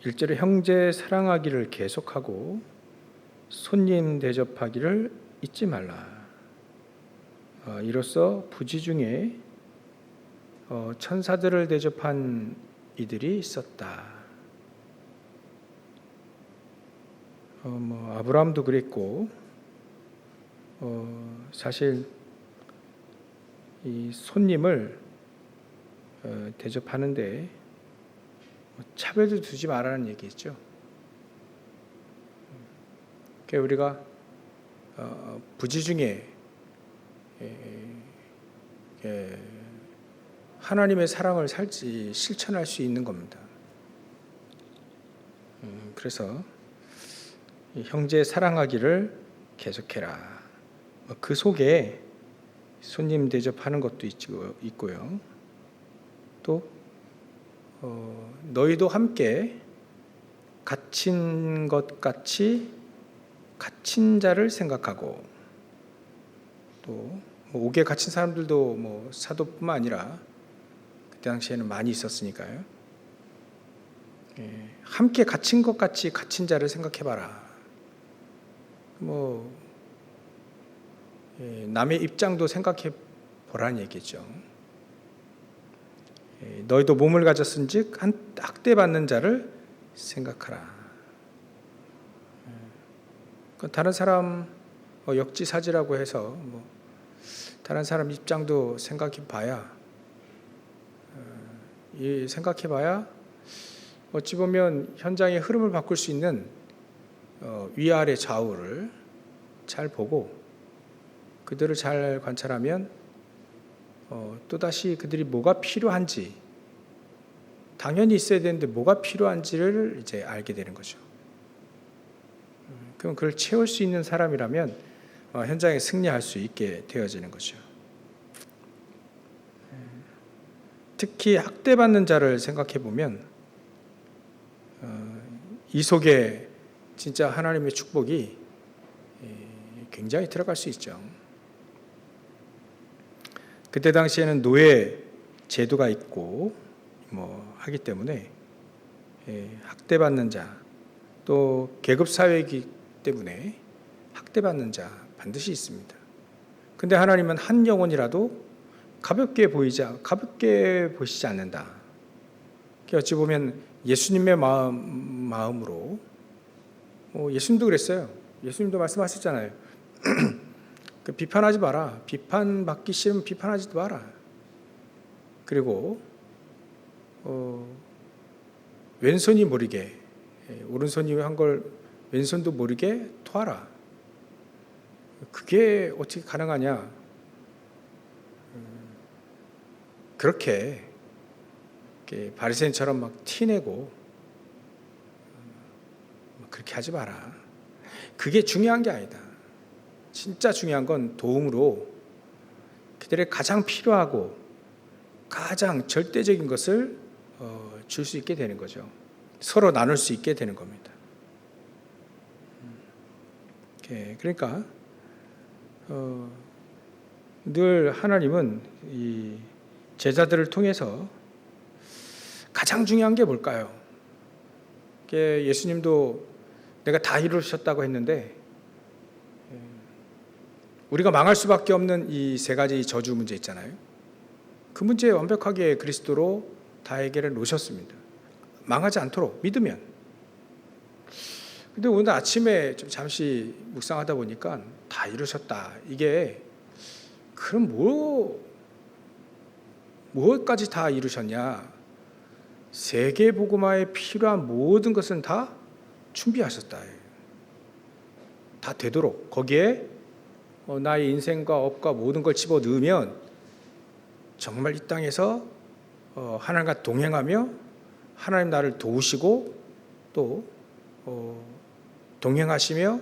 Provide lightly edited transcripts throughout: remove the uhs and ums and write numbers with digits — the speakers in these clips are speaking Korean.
1절에 형제 사랑하기를 계속하고 손님 대접하기를 잊지 말라. 이로써 부지 중에 천사들을 대접한 이들이 있었다. 아브라함도 그랬고, 사실 이 손님을 대접하는데 차별도 두지 말라는 얘기겠죠. 그러니까 우리가 부지 중에 하나님의 사랑을 실천할 수 있는 겁니다. 그래서 형제 사랑하기를 계속해라. 그 속에 손님 대접하는 것도 있고요. 또 너희도 함께 갇힌 것 같이 갇힌 자를 생각하고, 또 옥에 갇힌 사람들도 사도뿐만 아니라 그때 당시에는 많이 있었으니까요. 함께 갇힌 것 같이 갇힌 자를 생각해봐라. 남의 입장도 생각해 보라는 얘기죠. 너희도 몸을 가졌은즉 한 학대받는 자를 생각하라. 다른 사람 역지사지라고 해서 다른 사람 입장도 생각해봐야 어찌 보면 현장의 흐름을 바꿀 수 있는 위아래 좌우를 잘 보고 그들을 잘 관찰하면 또다시 그들이 뭐가 필요한지, 당연히 있어야 되는데 뭐가 필요한지를 이제 알게 되는 거죠. 그럼 그걸 채울 수 있는 사람이라면 현장에 승리할 수 있게 되어지는 거죠. 특히 학대받는 자를 생각해 보면 이 속에 진짜 하나님의 축복이 굉장히 들어갈 수 있죠. 그때 당시에는 노예 제도가 있고 하기 때문에 학대받는 자, 또 계급 사회이기 때문에 학대받는 자 반드시 있습니다. 근데 하나님은 한 영혼이라도 가볍게 보시지 않는다. 어찌 보면 예수님의 마음으로, 예수님도 그랬어요. 예수님도 말씀하셨잖아요. 비판하지 마라. 비판받기 싫으면 비판하지도 마라. 그리고 왼손이 모르게, 오른손이 한 걸 왼손도 모르게 토하라. 그게 어떻게 가능하냐? 그렇게 바리새인처럼 막 티내고 그렇게 하지 마라. 그게 중요한 게 아니다. 진짜 중요한 건 도움으로 그들의 가장 필요하고 가장 절대적인 것을 줄 수 있게 되는 거죠. 서로 나눌 수 있게 되는 겁니다. 그러니까 늘 하나님은 이 제자들을 통해서 가장 중요한 게 뭘까요? 예수님도 내가 다 이루셨다고 했는데 우리가 망할 수밖에 없는 이 세 가지 저주 문제 있잖아요. 그 문제에 완벽하게 그리스도로 다 해결해 놓으셨습니다. 망하지 않도록 믿으면. 근데 오늘 아침에 좀 잠시 묵상하다 보니까 다 이루셨다. 이게 그럼 무엇까지 다 이루셨냐? 세계 복음화에 필요한 모든 것은 다 준비하셨다. 다 되도록 거기에 나의 인생과 업과 모든 걸 집어 넣으면 정말 이 땅에서 하나님과 동행하며 하나님 나를 도우시고 또 동행하시며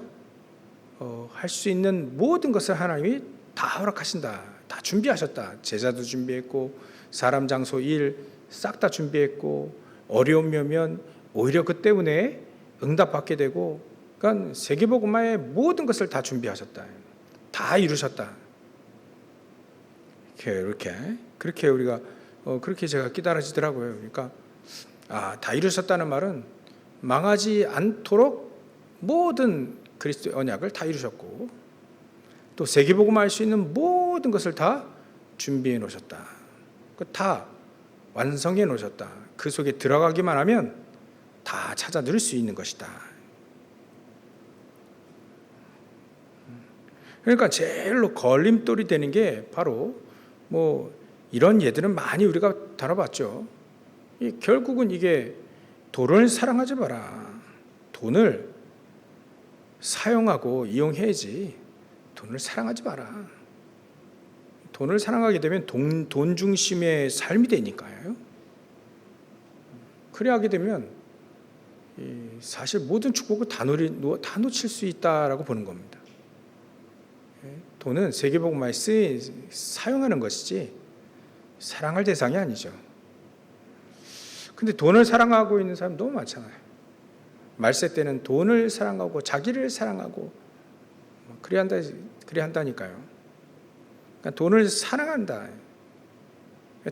할 수 있는 모든 것을 하나님이 다 허락하신다. 다 준비하셨다. 제자도 준비했고 사람 장소 일 싹 다 준비했고 어려움이 오면 오히려 그 때문에 응답받게 되고, 그러니까 세계복음화의 모든 것을 다 준비하셨다. 다 이루셨다. 그렇게 우리가 그렇게 제가 깨달아지더라고요. 그러니까 다 이루셨다는 말은 망하지 않도록 모든 그리스도의 언약을 다 이루셨고 또 세계복음화 할 수 있는 모든 것을 다 준비해 놓으셨다. 다 완성해 놓으셨다. 그 속에 들어가기만 하면 다 찾아 누릴 수 있는 것이다. 그러니까 제일로 걸림돌이 되는 게 바로 이런 예들은 많이 우리가 다뤄봤죠. 결국은 이게 돈을 사랑하지 마라. 돈을 사용하고 이용해야지 돈을 사랑하지 마라. 돈을 사랑하게 되면 돈 중심의 삶이 되니까요. 그래 하게 되면 사실 모든 축복을 다 놓칠 수 있다라고 보는 겁니다. 돈은 세계복음화에 사용하는 것이지 사랑할 대상이 아니죠. 근데 돈을 사랑하고 있는 사람 너무 많잖아요. 말세 때는 돈을 사랑하고 자기를 사랑하고 그래 한다니까요. 그러니까 돈을 사랑한다.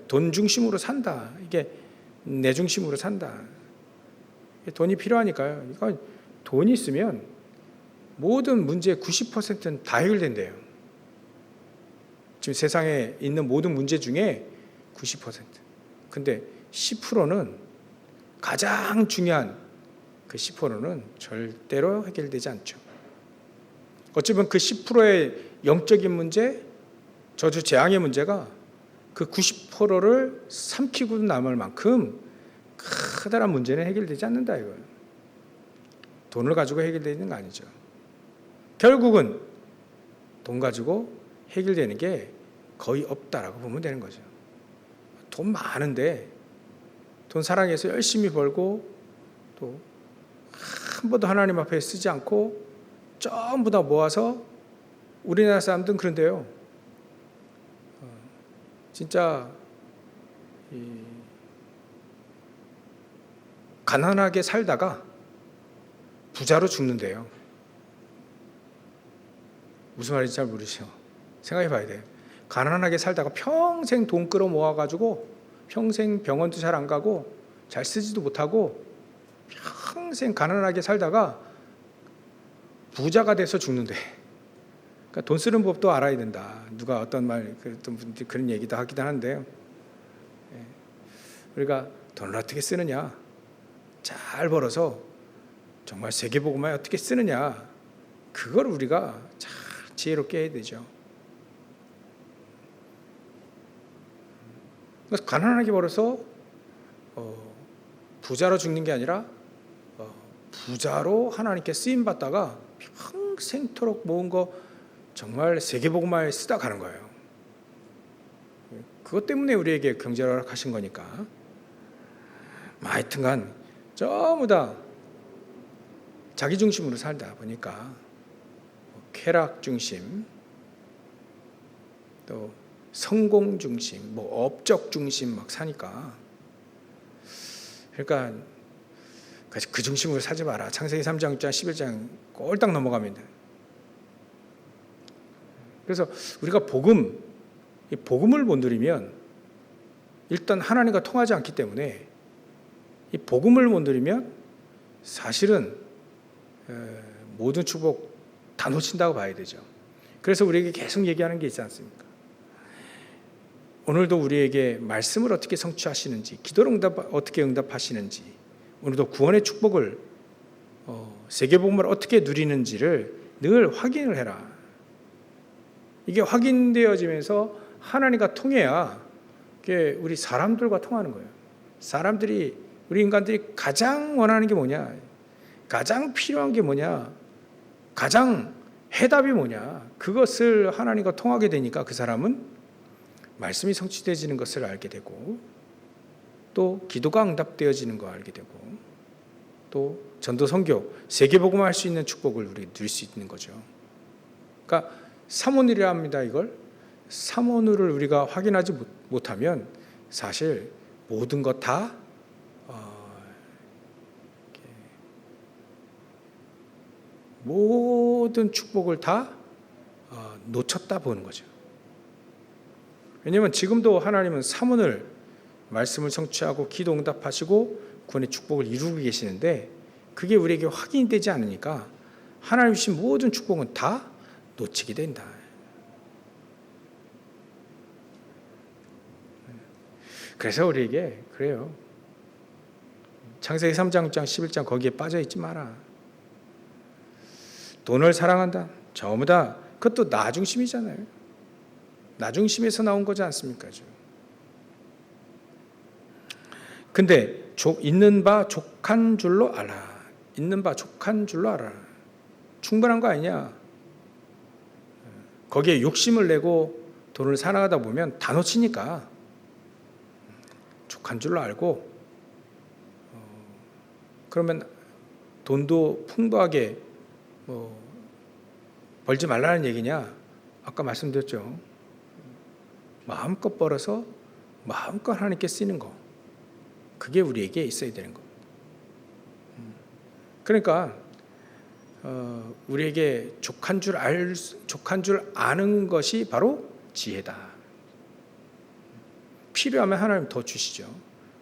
돈 중심으로 산다. 이게 내 중심으로 산다. 돈이 필요하니까요. 그러니까 돈이 있으면 모든 문제의 90%는 다 해결된대요. 지금 세상에 있는 모든 문제 중에 90%. 근데 10%는 가장 중요한 그 10%는 절대로 해결되지 않죠. 어쩌면 그 10%의 영적인 문제, 저주 재앙의 문제가 그 90%를 삼키고 남을 만큼 커다란 문제는 해결되지 않는다 이거예요. 돈을 가지고 해결되는 거 아니죠. 결국은 돈 가지고 해결되는 게 거의 없다라고 보면 되는 거죠. 돈 많은데 돈 사랑해서 열심히 벌고 또 한 번도 하나님 앞에 쓰지 않고 전부 다 모아서 우리나라 사람들은 그런데요. 진짜 가난하게 살다가 부자로 죽는데요. 무슨 말인지 잘 모르시죠? 생각해 봐야 돼요. 가난하게 살다가 평생 돈 끌어 모아가지고 평생 병원도 잘 안 가고 잘 쓰지도 못하고 평생 가난하게 살다가 부자가 돼서 죽는데, 그러니까 돈 쓰는 법도 알아야 된다. 누가 어떤 분들이 그런 얘기도 하기도 하는데요. 우리가 돈을 어떻게 쓰느냐, 잘 벌어서 정말 세계복음화에 어떻게 쓰느냐, 그걸 우리가 잘 지혜롭게 해야 되죠. 그래서 가난하게 벌어서 부자로 죽는 게 아니라 부자로 하나님께 쓰임 받다가 평생토록 모은 거 정말 세계복음화에 쓰다 가는 거예요. 그것 때문에 우리에게 경제를 허락하신 거니까. 하여튼간 전부 다 자기 중심으로 살다 보니까 쾌락 중심, 또 성공 중심, 업적 중심 막 사니까, 그러니까 그 중심으로 살지 마라. 창세기 3장 6장 11장 꼴딱 넘어갑니다. 그래서 우리가 복음을 못 누리면 일단 하나님과 통하지 않기 때문에 이 복음을 못 누리면 사실은 모든 축복 다 놓친다고 봐야 되죠. 그래서 우리에게 계속 얘기하는 게 있지 않습니까? 오늘도 우리에게 말씀을 어떻게 성취하시는지, 기도를 어떻게 응답하시는지, 오늘도 구원의 축복을 세계복음을 어떻게 누리는지를 늘 확인을 해라. 이게 확인되어지면서 하나님과 통해야 이게 우리 사람들과 통하는 거예요. 우리 인간들이 가장 원하는 게 뭐냐, 가장 필요한 게 뭐냐, 가장 해답이 뭐냐, 그것을 하나님과 통하게 되니까 그 사람은 말씀이 성취되어지는 것을 알게 되고, 또 기도가 응답되어지는 걸 알게 되고, 또 전도 선교, 세계복음화 할 수 있는 축복을 우리 누릴 수 있는 거죠. 그러니까 삼오늘이라 합니다. 이걸 삼오늘을 우리가 확인하지 못하면 사실 모든 것 다 모든 축복을 다 놓쳤다 보는 거죠. 왜냐하면 지금도 하나님은 삼오늘 말씀을 성취하고 기도 응답하시고 구원의 축복을 이루고 계시는데, 그게 우리에게 확인이 되지 않으니까 하나님 주신 모든 축복은 다 놓치게 된다. 그래서 우리에게 그래요. 창세기 3장, 6장, 11장 거기에 빠져 있지 마라. 돈을 사랑한다. 전부 다 그것도 나 중심이잖아요. 나 중심에서 나온 거지 않습니까? 근데 있는 바 족한 줄로 알아. 있는 바 족한 줄로 알아. 충분한 거 아니냐? 거기에 욕심을 내고 돈을 사랑하다 보면 다 놓치니까 족한 줄로 알고, 그러면 돈도 풍부하게 벌지 말라는 얘기냐? 아까 말씀드렸죠. 마음껏 벌어서 마음껏 하나님께 쓰는 거, 그게 우리에게 있어야 되는 겁니다. 그러니까 우리에게 족한 줄 아는 것이 바로 지혜다. 필요하면 하나님 더 주시죠.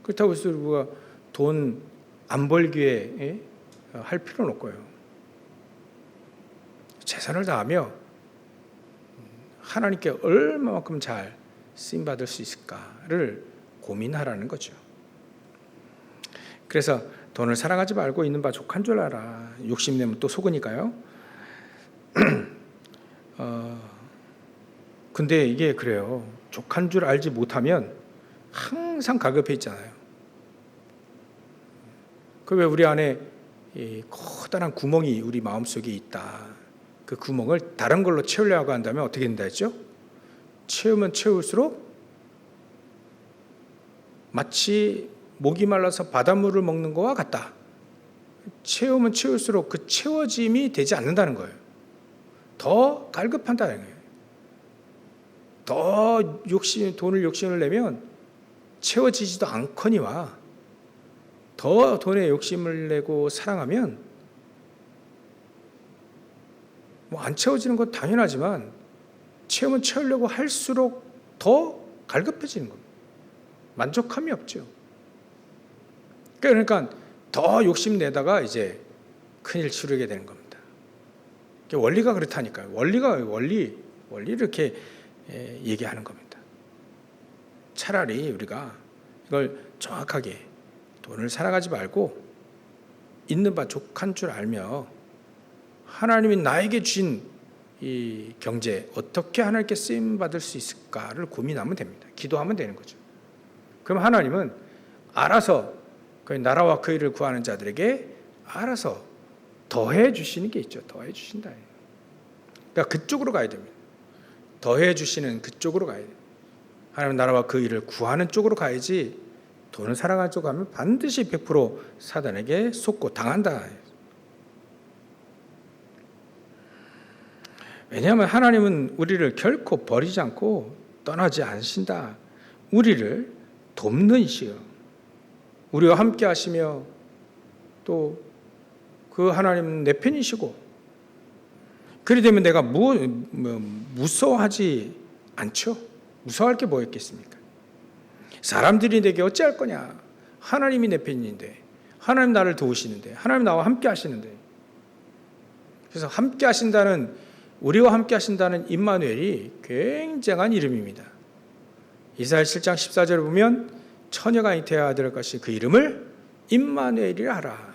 그렇다고 해서 우리가 돈 안 벌기에 할 필요는 없고요. 최선을 다하며 하나님께 얼마만큼 잘 쓰임 받을 수 있을까를 고민하라는 거죠. 그래서 돈을 사랑하지 말고 있는 바 족한 줄 알아. 욕심내면 또 속으니까요. 근데 이게 그래요. 족한 줄 알지 못하면 항상 가급해 있잖아요. 그 왜 우리 안에 이 커다란 구멍이 우리 마음속에 있다. 그 구멍을 다른 걸로 채우려고 한다면 어떻게 된다 했죠? 채우면 채울수록 마치 목이 말라서 바닷물을 먹는 것과 같다. 채우면 채울수록 그 채워짐이 되지 않는다는 거예요. 더 갈급한다는 거예요. 더 돈을 욕심을 내면 채워지지도 않거니와, 더 돈에 욕심을 내고 사랑하면 안 채워지는 건 당연하지만 채우면 채우려고 할수록 더 갈급해지는 겁니다. 만족함이 없죠. 그러니까 더 욕심내다가 이제 큰일 치르게 되는 겁니다. 원리가 그렇다니까요. 원리 이렇게 얘기하는 겁니다. 차라리 우리가 이걸 정확하게 돈을 사랑하지 말고 있는 바 족한 줄 알며 하나님이 나에게 주신 이 경제 어떻게 하나님께 쓰임 받을 수 있을까를 고민하면 됩니다. 기도하면 되는 거죠. 그럼 하나님은 알아서 그 나라와 그 일을 구하는 자들에게 알아서 더해 주시는 게 있죠. 더해 주신다. 그러니까 그쪽으로 가야 됩니다. 더해 주시는 그쪽으로 가야 돼요. 하나님 나라와 그 일을 구하는 쪽으로 가야지, 돈을 사랑하는 쪽으로 가면 반드시 100% 사단에게 속고 당한다. 왜냐하면 하나님은 우리를 결코 버리지 않고 떠나지 않으신다. 우리를 돕는 이시여, 우리와 함께 하시며 또 그 하나님은 내 편이시고, 그리 되면 내가 무서워하지 않죠. 무서워할 게 뭐였겠습니까? 사람들이 내게 어찌할 거냐? 하나님이 내 편인데, 하나님 나를 도우시는데, 하나님 나와 함께 하시는데. 그래서 함께 하신다는, 우리와 함께 하신다는 임마누엘이 굉장한 이름입니다. 이사야 7장 14절을 보면 처녀가 잉태해야 될 것이 그 이름을 임마누엘이라 하라.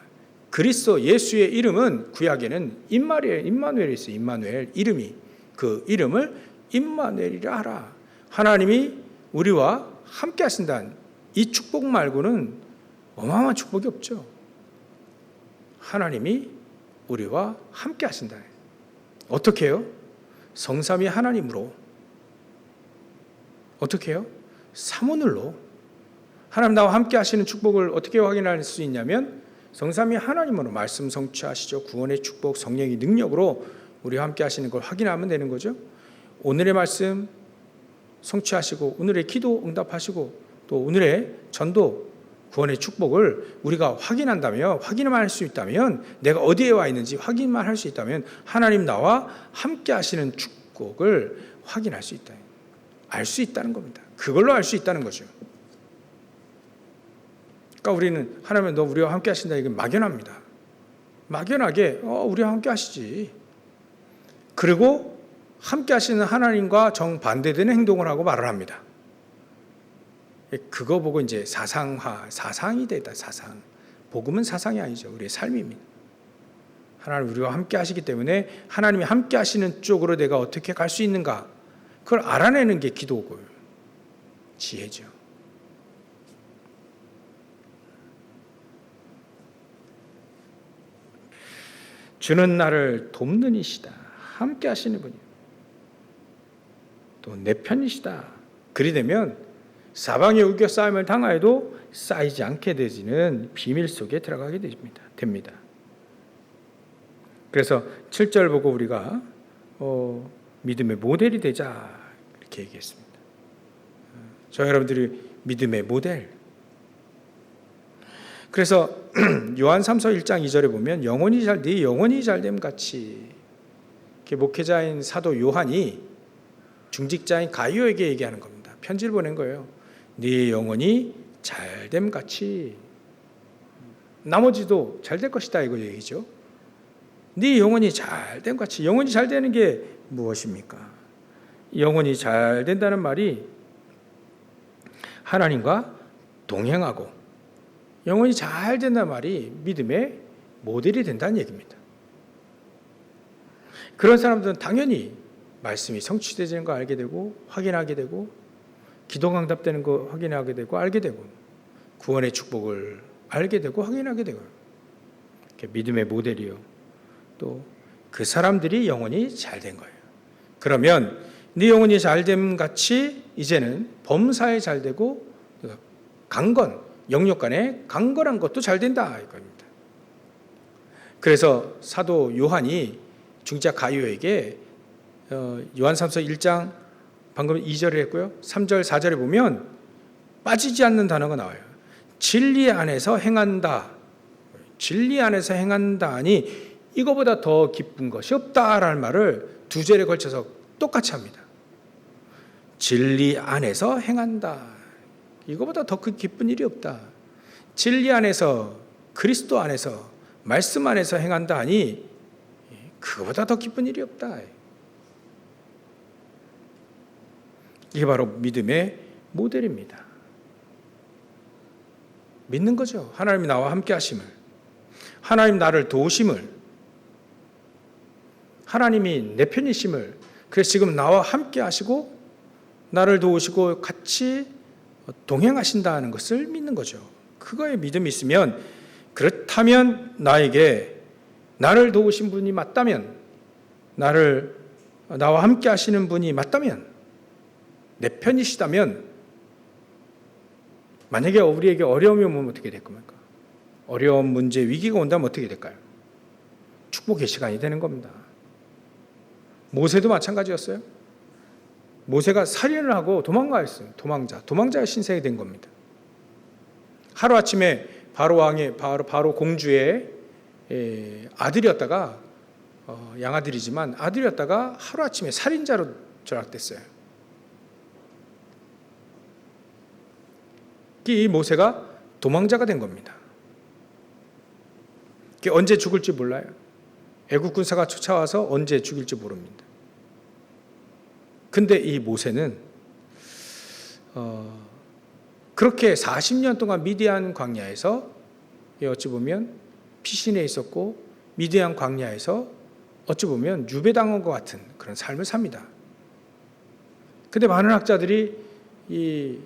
그리스도 예수의 이름은 구약에는 임마누엘이 있어요. 임마누엘 이름이, 그 이름을 임마누엘이라 하라. 하나님이 우리와 함께 하신다는 이 축복 말고는 어마어마한 축복이 없죠. 하나님이 우리와 함께 하신다. 어떻게 해요? 성삼위 하나님으로. 어떻게 해요? 삼오늘로. 하나님 나와 함께 하시는 축복을 어떻게 확인할 수 있냐면 성삼위 하나님으로 말씀 성취하시죠. 구원의 축복, 성령의 능력으로 우리와 함께 하시는 걸 확인하면 되는 거죠. 오늘의 말씀 성취하시고 오늘의 기도 응답하시고 또 오늘의 전도 구원의 축복을 우리가 확인한다면, 확인만 할 수 있다면, 내가 어디에 와 있는지 확인만 할 수 있다면 하나님 나와 함께 하시는 축복을 확인할 수 있다. 알 수 있다는 겁니다. 그걸로 알 수 있다는 거죠. 그러니까 우리는 하나님 너 우리와 함께 하신다, 이게 막연합니다. 막연하게 우리와 함께 하시지. 그리고 함께 하시는 하나님과 정반대되는 행동을 하고 말을 합니다. 그거 보고 이제 사상이 되다. 사상. 복음은 사상이 아니죠. 우리의 삶입니다. 하나님 우리와 함께 하시기 때문에 하나님이 함께 하시는 쪽으로 내가 어떻게 갈 수 있는가, 그걸 알아내는 게 기도고요. 지혜죠. 주는 나를 돕는 이시다. 함께 하시는 분이요. 또 내 편이시다. 그리 되면 사방에 우겨 싸움을 당하여도 쌓이지 않게 되지는 비밀 속에 들어가게 됩니다. 그래서 7절 보고 우리가 믿음의 모델이 되자 이렇게 얘기했습니다. 저 여러분들이 믿음의 모델. 그래서 요한 3서 1장 2절에 보면 네 영혼이 잘됨 같이, 목회자인 사도 요한이 중직자인 가이오에게 얘기하는 겁니다. 편지를 보낸 거예요. 네 영혼이 잘됨 같이 나머지도 잘 될 것이다, 이거 얘기죠. 네 영혼이 잘됨 같이. 영혼이 잘 되는 게 무엇입니까? 영혼이 잘 된다는 말이 하나님과 동행하고, 영혼이 잘 된다는 말이 믿음의 모델이 된다는 얘기입니다. 그런 사람들은 당연히 말씀이 성취되는 거 알게 되고, 확인하게 되고, 기도가 응답되는 거 확인하게 되고 알게 되고, 구원의 축복을 알게 되고 확인하게 되고, 믿음의 모델이요. 또 그 사람들이 영혼이 잘 된 거예요. 그러면 네 영혼이 잘됨 같이 이제는 범사에 잘 되고, 강건, 영역 간에 강건한 것도 잘 된다 이겁니다. 그래서 사도 요한이 중직자 가이오에게 요한 3서 1장 방금 2절에 했고요. 3절 4절에 보면 빠지지 않는 단어가 나와요. 진리 안에서 행한다. 진리 안에서 행한다 하니 이거보다 더 기쁜 것이 없다라는 말을 두 절에 걸쳐서 똑같이 합니다. 진리 안에서 행한다. 이거보다 더 기쁜 일이 없다. 진리 안에서, 그리스도 안에서, 말씀 안에서 행한다 하니 그거보다 더 기쁜 일이 없다. 이게 바로 믿음의 모델입니다. 믿는 거죠. 하나님이 나와 함께 하심을, 하나님 나를 도우심을, 하나님이 내 편이심을, 그래서 지금 나와 함께 하시고 나를 도우시고 같이 동행하신다는 것을 믿는 거죠. 그거에 믿음이 있으면, 그렇다면 나를 도우신 분이 맞다면, 나와 함께 하시는 분이 맞다면, 내 편이시다면, 만약에 우리에게 어려움이 오면 어떻게 될 겁니까? 어려운 문제, 위기가 온다면 어떻게 될까요? 축복의 시간이 되는 겁니다. 모세도 마찬가지였어요. 모세가 살인을 하고 도망가였어요. 도망자의 신세가 된 겁니다. 하루아침에 바로 공주의 아들이었다가, 양아들이지만 아들이었다가 하루아침에 살인자로 전락됐어요. 이 모세가 도망자가 된 겁니다. 언제 죽을지 몰라요. 애국 군사가 쫓아와서 언제 죽일지 모릅니다. 근데 이 모세는 그렇게 40년 동안 미디안 광야에서 어찌 보면 피신해 있었고, 미디안 광야에서 어찌 보면 유배당한 것 같은 그런 삶을 삽니다. 근데 많은 학자들이 이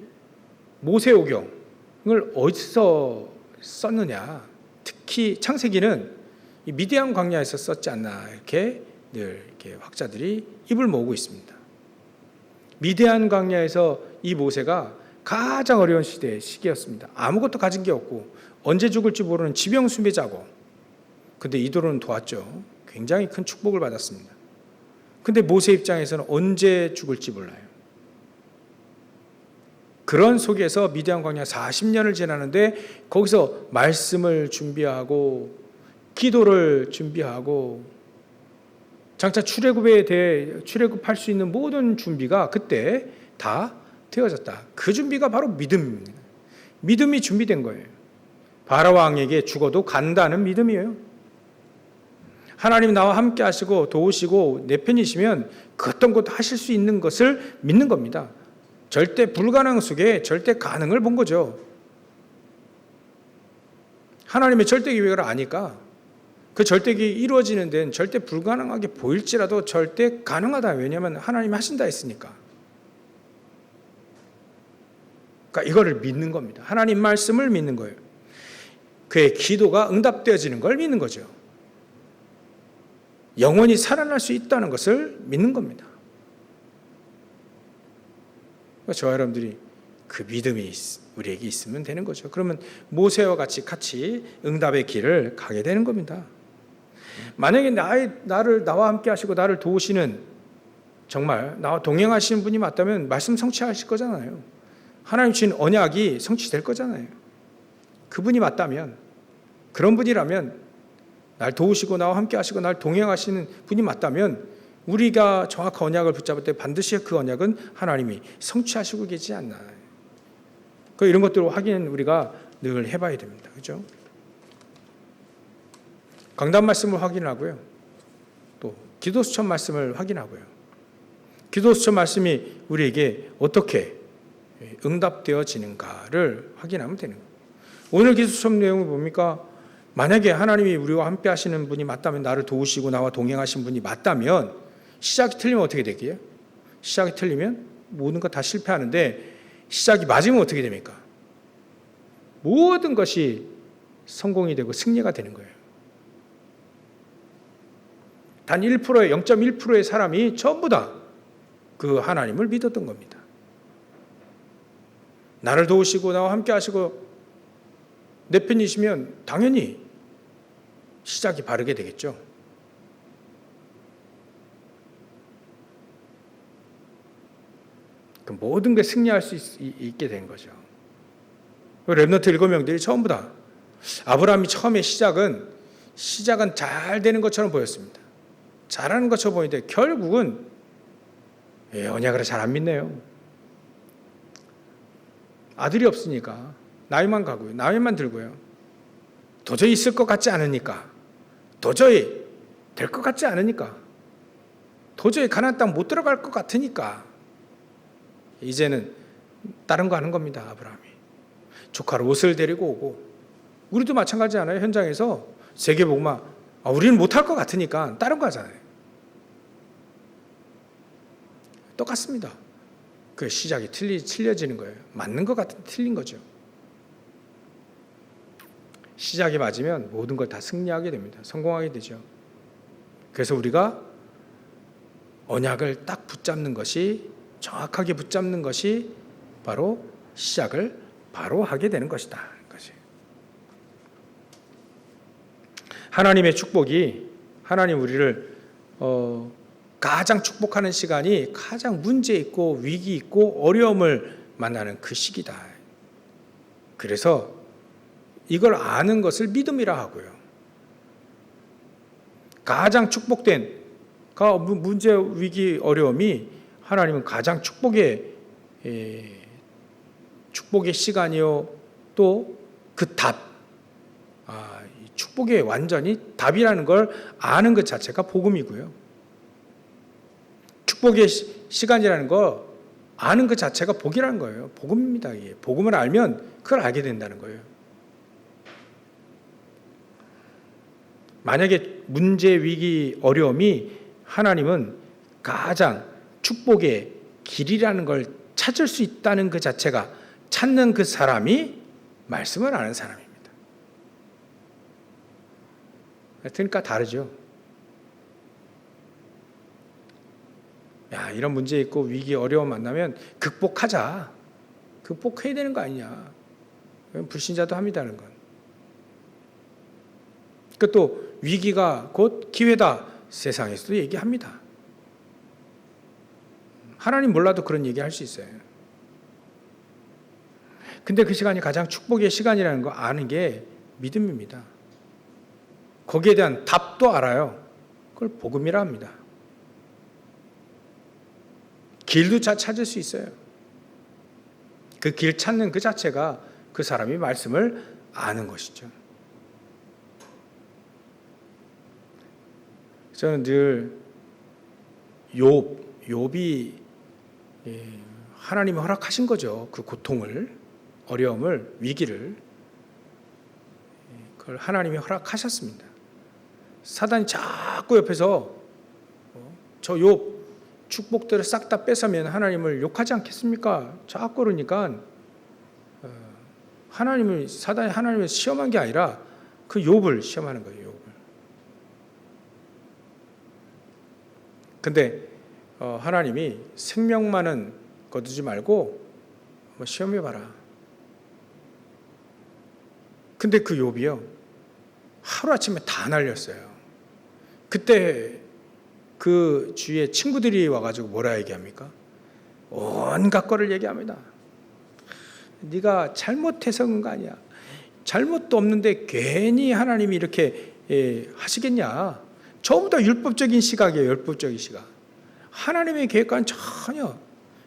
모세오경을 어디서 썼느냐, 특히 창세기는 이 미디안 광야에서 썼지 않나, 이렇게 늘 이렇게 학자들이 입을 모으고 있습니다. 미디안 광야에서 이 모세가 가장 어려운 시기였습니다. 아무것도 가진 게 없고 언제 죽을지 모르는 지병 수배자고, 근데 이도로는 도왔죠. 굉장히 큰 축복을 받았습니다. 근데 모세 입장에서는 언제 죽을지 몰라요. 그런 속에서 미디안 광야 40년을 지나는데, 거기서 말씀을 준비하고 기도를 준비하고 장차 출애굽할 수 있는 모든 준비가 그때 다 되어졌다. 그 준비가 바로 믿음입니다. 믿음이 준비된 거예요. 바라 왕에게 죽어도 간다는 믿음이에요. 하나님 나와 함께 하시고 도우시고 내 편이시면 그 어떤 것도 하실 수 있는 것을 믿는 겁니다. 절대 불가능 속에 절대 가능을 본 거죠. 하나님의 절대 계획을 아니까 그 절대 계획이 이루어지는 데는 절대 불가능하게 보일지라도 절대 가능하다. 왜냐하면 하나님이 하신다 했으니까. 그러니까 이거를 믿는 겁니다. 하나님 말씀을 믿는 거예요. 그의 기도가 응답되어지는 걸 믿는 거죠. 영원히 살아날 수 있다는 것을 믿는 겁니다. 그러니까 저와 여러분들이 그 믿음이 우리에게 있으면 되는 거죠. 그러면 모세와 같이 응답의 길을 가게 되는 겁니다. 만약에 나와 함께 하시고 나를 도우시는, 정말 나와 동행하시는 분이 맞다면 말씀 성취하실 거잖아요. 하나님 주신 언약이 성취될 거잖아요. 그분이 맞다면, 그런 분이라면, 날 도우시고 나와 함께 하시고 날 동행하시는 분이 맞다면 우리가 정확한 언약을 붙잡을 때 반드시 그 언약은 하나님이 성취하시고 계시지 않나. 이런 것들을 확인 우리가 늘 해봐야 됩니다. 그렇죠? 강단 말씀을 확인하고요. 또 기도수천 말씀을 확인하고요. 기도수천 말씀이 우리에게 어떻게 응답되어지는가를 확인하면 되는 거예요. 오늘 기도수천 내용을 봅니까? 만약에 하나님이 우리와 함께 하시는 분이 맞다면, 나를 도우시고 나와 동행하신 분이 맞다면, 시작이 틀리면 어떻게 되게요? 시작이 틀리면 모든 것 다 실패하는데, 시작이 맞으면 어떻게 됩니까? 모든 것이 성공이 되고 승리가 되는 거예요. 단 1%의 0.1%의 사람이 전부 다 그 하나님을 믿었던 겁니다. 나를 도우시고 나와 함께 하시고 내 편이시면 당연히 시작이 바르게 되겠죠. 그 모든 게 승리할 수 있게 된 거죠. 렘넌트 7명들이 전부 다 아브라함이 처음에 시작은 잘 되는 것처럼 보였습니다. 잘하는 것처럼 보이는데 결국은 언약을 잘 안 믿네요. 아들이 없으니까 나이만 가고요. 나이만 들고요. 도저히 있을 것 같지 않으니까, 도저히 될 것 같지 않으니까, 도저히 가나안 땅 못 들어갈 것 같으니까 이제는 다른 거 하는 겁니다. 아브라함이 조카 롯을 데리고 오고, 우리도 마찬가지잖아요. 현장에서 세계복음화, 우리는 못할 것 같으니까 다른 거 하잖아요. 똑같습니다. 그 시작이 틀려지는 거예요. 맞는 것 같은데 틀린 거죠. 시작이 맞으면 모든 걸 다 승리하게 됩니다. 성공하게 되죠. 그래서 우리가 언약을 딱 붙잡는 것이, 정확하게 붙잡는 것이 바로 시작을 바로 하게 되는 것이다. 하나님의 축복이, 하나님 우리를 가장 축복하는 시간이 가장 문제 있고 위기 있고 어려움을 만나는 그 시기다. 그래서 이걸 아는 것을 믿음이라 하고요. 가장 축복된 문제, 위기, 어려움이 하나님은 가장 축복의 시간이요, 또 그 답, 축복의 완전히 답이라는 걸 아는 것 자체가 복음이고요. 축복의 시간이라는 거 아는 것 자체가 복이라는 거예요. 복음입니다. 복음을 알면 그걸 알게 된다는 거예요. 만약에 문제, 위기, 어려움이 하나님은 가장 축복의 길이라는 걸 찾을 수 있다는 그 자체가, 찾는 그 사람이 말씀을 아는 사람입니다. 그러니까 다르죠. 이런 문제 있고 위기, 어려움 만나면 극복하자. 극복해야 되는 거 아니냐. 불신자도 합니다는 건. 또 위기가 곧 기회다. 세상에서도 얘기합니다. 하나님 몰라도 그런 얘기 할 수 있어요. 근데 그 시간이 가장 축복의 시간이라는 거 아는 게 믿음입니다. 거기에 대한 답도 알아요. 그걸 복음이라 합니다. 길도 찾을 수 있어요. 그 길 찾는 그 자체가 그 사람이 말씀을 아는 것이죠. 저는 늘 욥이 하나님이 허락하신 거죠. 그 고통을, 어려움을, 위기를 그걸 하나님이 허락하셨습니다. 사단이 자꾸 옆에서 저 욥 축복들을 싹 다 뺏으면 하나님을 욕하지 않겠습니까? 자꾸 그러니까 사단이 하나님을 시험한 게 아니라 그 욥을 시험하는 거예요. 욥을. 근데 하나님이 생명만은 거두지 말고 한번 시험해봐라. 근데 그 욥이요, 하루아침에 다 날렸어요. 그때 그 주위에 친구들이 와가지고 뭐라 얘기합니까? 온갖 거를 얘기합니다. 네가 잘못해서 그런 거 아니야. 잘못도 없는데 괜히 하나님이 이렇게 하시겠냐. 전부 다 율법적인 시각이에요. 율법적인 시각. 하나님의 계획과는 전혀,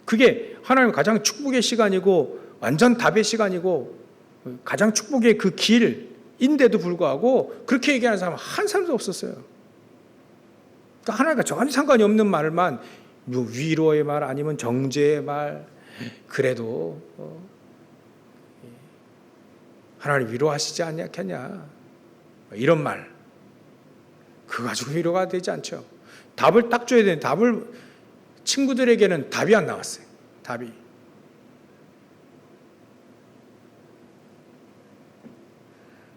그게 하나님 가장 축복의 시간이고 완전 답의 시간이고 가장 축복의 그 길인데도 불구하고 그렇게 얘기하는 사람은 한 사람도 없었어요. 그러니까 하나님과 전혀 상관이 없는 말만, 위로의 말 아니면 정죄의 말, 그래도 하나님 위로하시지 않겠냐, 이런 말, 그거 가지고 위로가 되지 않죠. 답을 딱 줘야 되는데 답을, 친구들에게는 답이 안 나왔어요. 답이.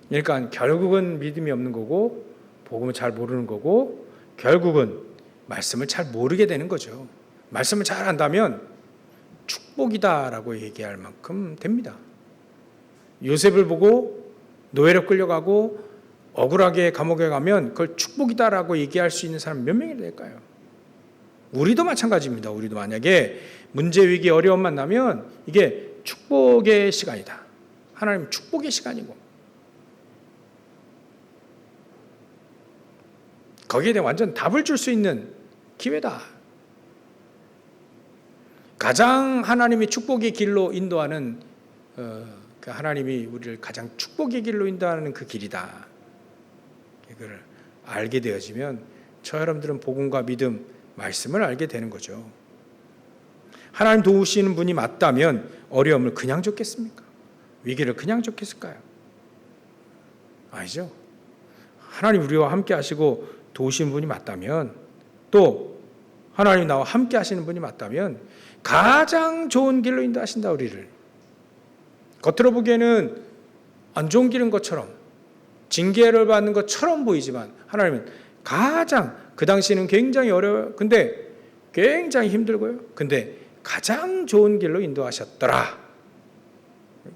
그러니까 결국은 믿음이 없는 거고 복음을 잘 모르는 거고 결국은 말씀을 잘 모르게 되는 거죠. 말씀을 잘 안다면 축복이다라고 얘기할 만큼 됩니다. 요셉을 보고 노예로 끌려가고 억울하게 감옥에 가면 그걸 축복이다라고 얘기할 수 있는 사람 몇 명이 될까요? 우리도 마찬가지입니다. 우리도 만약에 문제, 위기, 어려움 만나면 이게 축복의 시간이다. 하나님 축복의 시간이고 거기에 대해 완전 답을 줄 수 있는 기회다. 가장 하나님이 축복의 길로 인도하는 그 하나님이 우리를 가장 축복의 길로 인도하는 그 길이다. 이걸 알게 되어지면 저 여러분들은 복음과 믿음, 말씀을 알게 되는 거죠. 하나님 도우시는 분이 맞다면 어려움을 그냥 줬겠습니까? 위기를 그냥 줬겠을까요? 아니죠. 하나님 우리와 함께 하시고 도우시는 분이 맞다면, 또 하나님 나와 함께 하시는 분이 맞다면 가장 좋은 길로 인도하신다. 우리를 겉으로 보기에는 안 좋은 길인 것처럼, 징계를 받는 것처럼 보이지만 하나님은 가장, 그 당시에는 굉장히 어려워요. 근데 굉장히 힘들고요. 근데 가장 좋은 길로 인도하셨더라.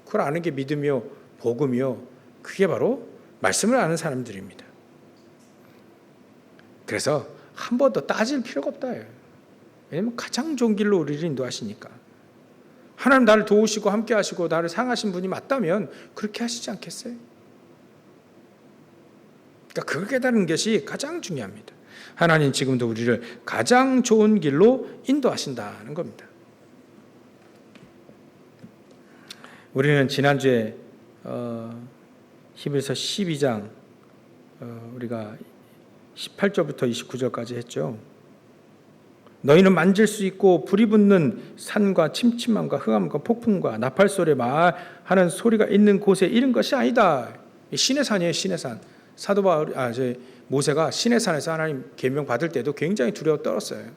그걸 아는 게 믿음이요, 복음이요, 그게 바로 말씀을 아는 사람들입니다. 그래서 한 번 더 따질 필요가 없다. 왜냐하면 가장 좋은 길로 우리를 인도하시니까. 하나님 나를 도우시고 함께 하시고 나를 상하신 분이 맞다면 그렇게 하시지 않겠어요? 그러니까 그걸 깨달은 것이 가장 중요합니다. 하나님 지금도 우리를 가장 좋은 길로 인도하신다는 겁니다. 우리는 지난주에 히브리서 12장 우리가 18절부터 29절까지 했죠. 너희는 만질 수 있고 불이 붙는 산과 침침함과 흑암과 폭풍과 나팔 소리에 말하는 소리가 있는 곳에 이른 것이 아니다. 신의 산이에요. 신의 산. 사도 바울, 모세가 신의 산에서 하나님 계명 받을 때도 굉장히 두려워 떨었어요.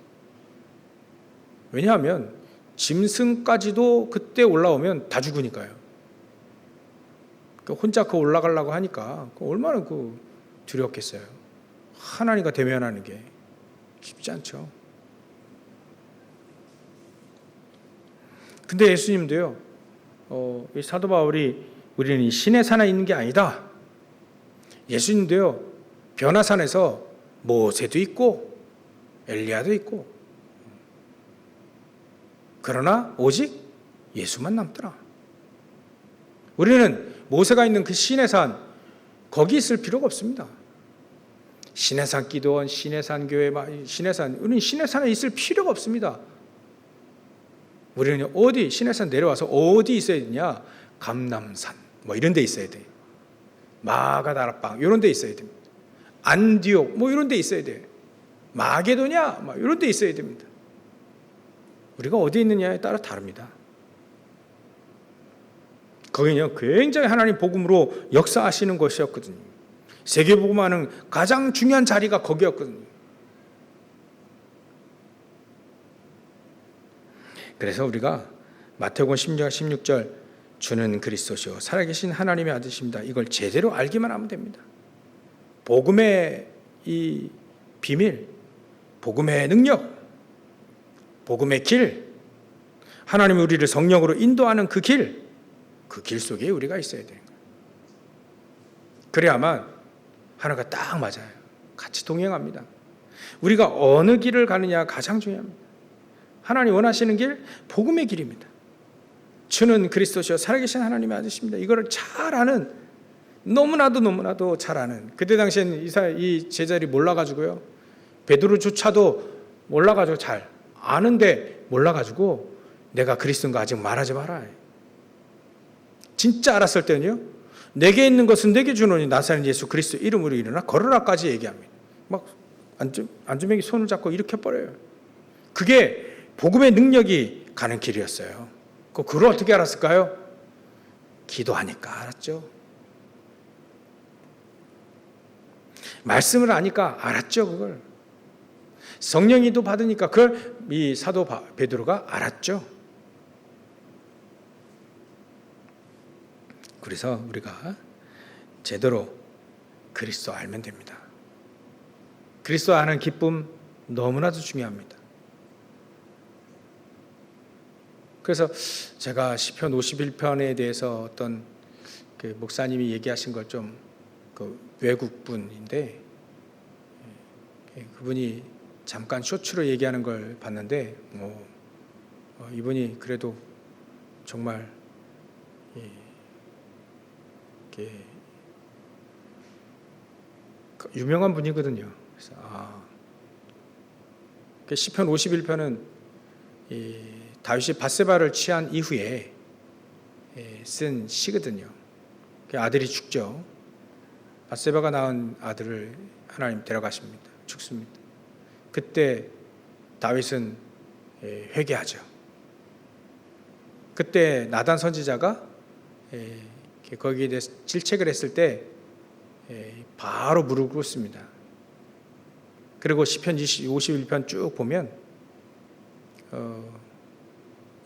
왜냐하면 짐승까지도 그때 올라오면 다 죽으니까요. 혼자 올라가려고 하니까 얼마나 두렵겠어요. 하나님과 대면하는 게 쉽지 않죠. 근데 예수님도요, 이 사도 바울이 우리는 신의 산에 있는 게 아니다. 예수님도요, 변화산에서 모세도 있고 엘리야도 있고, 그러나 오직 예수만 남더라. 우리는 모세가 있는 그 신의 산, 거기 있을 필요가 없습니다. 신의 산 기도원, 신의 산 교회, 우리는 신의 산에 있을 필요가 없습니다. 우리는 어디, 신의 산 내려와서 어디 있어야 되냐? 감람산, 이런 데 있어야 돼. 마가다락방, 이런 데 있어야 됩니다. 안디옥, 이런 데 있어야 돼. 마게도냐 막 이런 데 있어야 됩니다. 우리가 어디 있느냐에 따라 다릅니다. 거기는요 굉장히 하나님 복음으로 역사하시는 것이었거든요. 세계복음화는 가장 중요한 자리가 거기였거든요. 그래서 우리가 마태복음 16장 16절 주는 그리스도시요 살아계신 하나님의 아들이십니다. 이걸 제대로 알기만 하면 됩니다. 복음의 이 비밀, 복음의 능력, 복음의 길, 하나님이 우리를 성령으로 인도하는 그 길 속에 우리가 있어야 되는 거예요. 그래야만 하나가 딱 맞아요. 같이 동행합니다. 우리가 어느 길을 가느냐가 가장 중요합니다. 하나님 원하시는 길, 복음의 길입니다. 주는 그리스도시요 살아계신 하나님의 아들이십니다. 이거를 잘 아는, 너무나도 잘 아는, 그때 당시에는 이 제자들이 몰라가지고요, 베드로조차도 몰라가지고 잘 아는데 몰라가지고 내가 그리스도인 거 아직 말하지 마라. 진짜 알았을 때는요, 내게 있는 것은 내게 주노니 나사렛 예수 그리스도 이름으로 일어나 걸으라까지 얘기합니다. 막 안주맥이 손을 잡고 일으켜버려요. 그게 복음의 능력이 가는 길이었어요. 그걸 어떻게 알았을까요? 기도하니까 알았죠. 말씀을 아니까 알았죠. 그걸 성령이도 받으니까 그걸 이 사도 베드로가 알았죠. 그래서 우리가 제대로 그리스도 알면 됩니다. 그리스도 아는 기쁨 너무나도 중요합니다. 그래서 제가 시편 51편에 대해서 어떤 그 목사님이 얘기하신 걸 좀 그 외국 분인데 그분이 잠깐 쇼츠로 얘기하는 걸 봤는데 이분이 그래도 정말 유명한 분이거든요. 그래서 시편 51편은 다윗이 밧세바를 취한 이후에 쓴 시거든요. 아들이 죽죠. 밧세바가 낳은 아들을 하나님 데려가십니다. 죽습니다. 그때 다윗은 회개하죠. 그때 나단 선지자가 거기에 대해서 질책을 했을 때 바로 무릎을 꿇습니다. 그리고 시편 51편 쭉 보면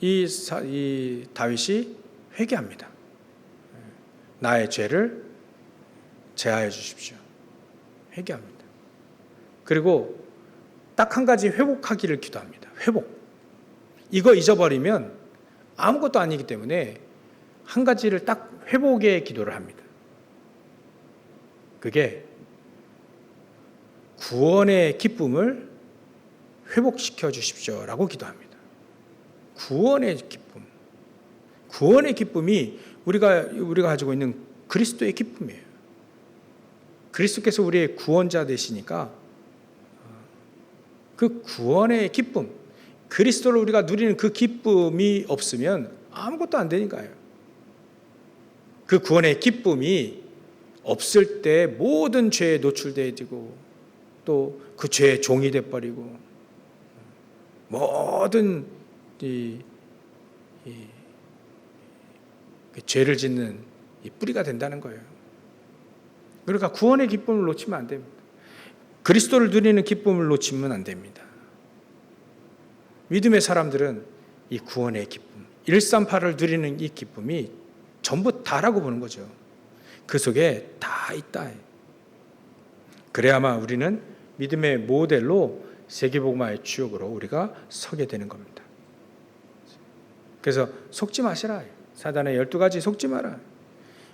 이 다윗이 회개합니다. 나의 죄를 제하여 주십시오. 회개합니다. 그리고 딱 한 가지 회복하기를 기도합니다. 회복. 이거 잊어버리면 아무것도 아니기 때문에 한 가지를 딱 회복의 기도를 합니다. 그게 구원의 기쁨을 회복시켜 주십시오라고 기도합니다. 구원의 기쁨. 구원의 기쁨이 우리가 가지고 있는 그리스도의 기쁨이에요. 그리스도께서 우리의 구원자 되시니까 그 구원의 기쁨, 그리스도를 우리가 누리는 그 기쁨이 없으면 아무것도 안 되니까요. 그 구원의 기쁨이 없을 때 모든 죄에 노출되어지고 또 그 죄의 종이 돼버리고 모든 죄를 짓는 이 뿌리가 된다는 거예요. 그러니까 구원의 기쁨을 놓치면 안 됩니다. 그리스도를 누리는 기쁨을 놓치면 안 됩니다. 믿음의 사람들은 이 구원의 기쁨, 138을 누리는 이 기쁨이 전부 다라고 보는 거죠. 그 속에 다 있다. 그래야만 우리는 믿음의 모델로 세계복음화의 주역으로 우리가 서게 되는 겁니다. 그래서 속지 마시라. 사단의 12가지 속지 마라.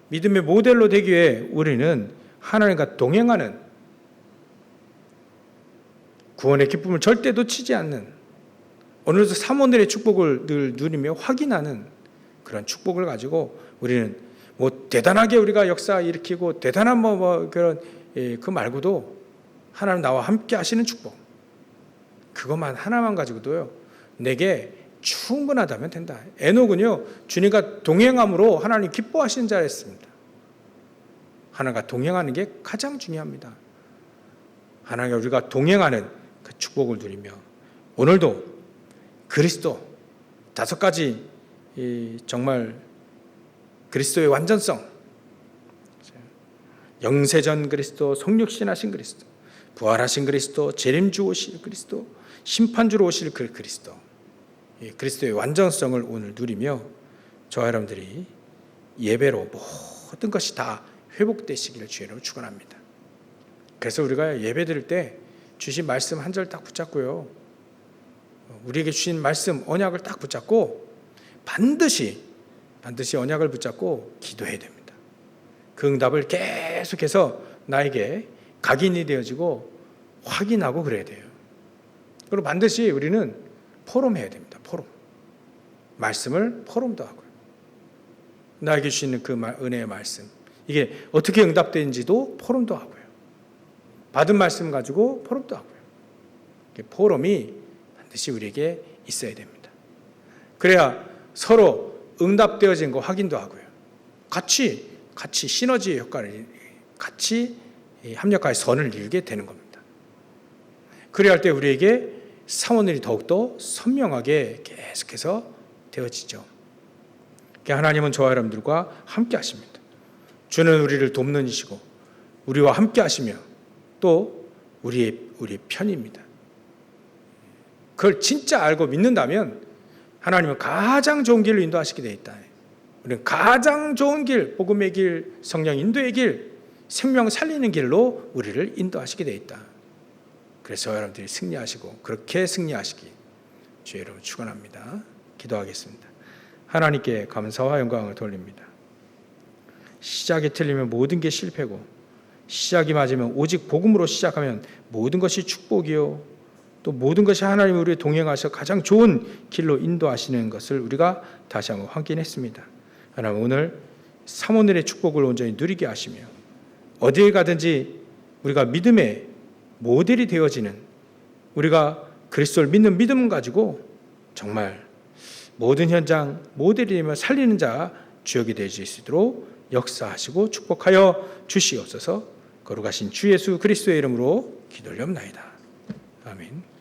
믿음의 모델로 되기 위해 우리는 하나님과 동행하는, 구원의 기쁨을 절대 놓치지 않는, 오늘도 사모들의 축복을 늘 누리며 확인하는 그런 축복을 가지고 우리는 대단하게 우리가 역사 일으키고 대단한 그런 그 말고도 하나님 나와 함께 하시는 축복, 그것만 하나만 가지고도요 내게 충분하다면 된다. 에녹은요 주님과 동행함으로 하나님 기뻐하시는 자였습니다. 하나님과 동행하는 게 가장 중요합니다. 하나님과 우리가 동행하는 그 축복을 누리며 오늘도 그리스도 5가지 정말 그리스도의 완전성, 영세전 그리스도, 성육신하신 그리스도, 부활하신 그리스도, 재림주 오실 그리스도, 심판주로 오실 그 그리스도, 그리스도의 완전성을 오늘 누리며 저와 여러분들이 예배로 모든 것이 다 회복되시기를 주의로 축원합니다. 그래서 우리가 예배 드릴 때 주신 말씀 한 절 딱 붙잡고요, 우리에게 주신 말씀 언약을 딱 붙잡고 반드시 언약을 붙잡고 기도해야 됩니다. 그 응답을 계속해서 나에게 각인이 되어지고 확인하고 그래야 돼요. 그리고 반드시 우리는 포럼해야 됩니다. 포럼. 말씀을 포럼도 하고요. 나에게 주시는 그 은혜의 말씀, 이게 어떻게 응답되는지도 포럼도 하고요. 받은 말씀 가지고 포럼도 하고요. 포럼이 반드시 우리에게 있어야 됩니다. 그래야 서로 응답되어진 거 확인도 하고요. 같이 시너지의 효과를, 같이 합력하여 선을 이루게 되는 겁니다. 그래야 할 때 우리에게 사원들이 더욱더 선명하게 계속해서 되어지죠. 하나님은 저와 여러분들과 함께 하십니다. 주는 우리를 돕는 이시고 우리와 함께 하시며 또 우리의 편입니다. 그걸 진짜 알고 믿는다면 하나님은 가장 좋은 길로 인도하시게 되어 있다. 우리는 가장 좋은 길, 복음의 길, 성령 인도의 길, 생명 살리는 길로 우리를 인도하시게 되어 있다. 그래서 여러분들이 승리하시고 그렇게 승리하시기 주의 이름으로 축원합니다. 기도하겠습니다. 하나님께 감사와 영광을 돌립니다. 시작이 틀리면 모든 게 실패고, 시작이 맞으면 오직 복음으로 시작하면 모든 것이 축복이요, 또 모든 것이 하나님 우리에 동행하셔 가장 좋은 길로 인도하시는 것을 우리가 다시 한번 확인했습니다. 하나님, 오늘 사모늘의 축복을 온전히 누리게 하시며 어디에 가든지 우리가 믿음의 모델이 되어지는, 우리가 그리스도를 믿는 믿음을 가지고 정말 모든 현장 모델이 되며 살리는 자 주역이 되실 수 있도록 역사하시고 축복하여 주시옵소서. 거룩하신 주 예수 그리스도의 이름으로 기도하옵나이다. 아멘.